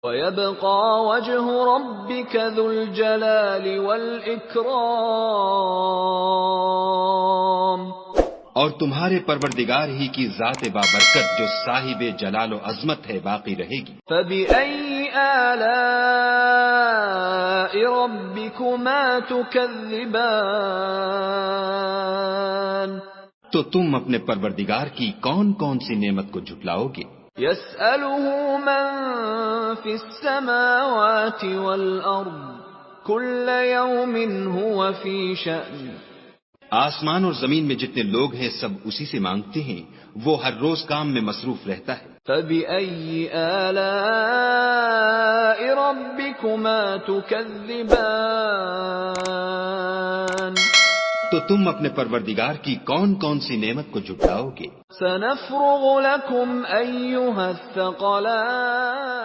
وَيَبْقَى وَجْهُ رَبِّكَ ذُو الْجَلَالِ وَالْإِكْرَامِ۔ اور تمہارے پروردگار ہی کی ذات بابرکت جو صاحب جلال و عظمت ہے باقی رہے گی۔ فَبِأَيِّ آلَاءِ رَبِّكُمَا تُكَذِّبَانِ؟ تو تم اپنے پروردگار کی کون کون سی نعمت کو جھٹلاؤ گے؟ يَسْأَلُهُ مَن فِي السَّمَاوَاتِ وَالْأَرْضِ كُلَّ يَوْمٍ هُوَ فِي شَأْنٍ۔ آسمان اور زمین میں جتنے لوگ ہیں سب اسی سے مانگتے ہیں، وہ ہر روز کام میں مصروف رہتا ہے۔ فَبِأَيِّ آلَاءِ رَبِّكُمَا تُكَذِّبَانِ؟ تو تم اپنے پروردگار کی کون کون سی نعمت کو جھٹلاؤ گے؟ سَنَفْرُغُ لَكُمْ أَيُّهَ الثَّقَلَانِ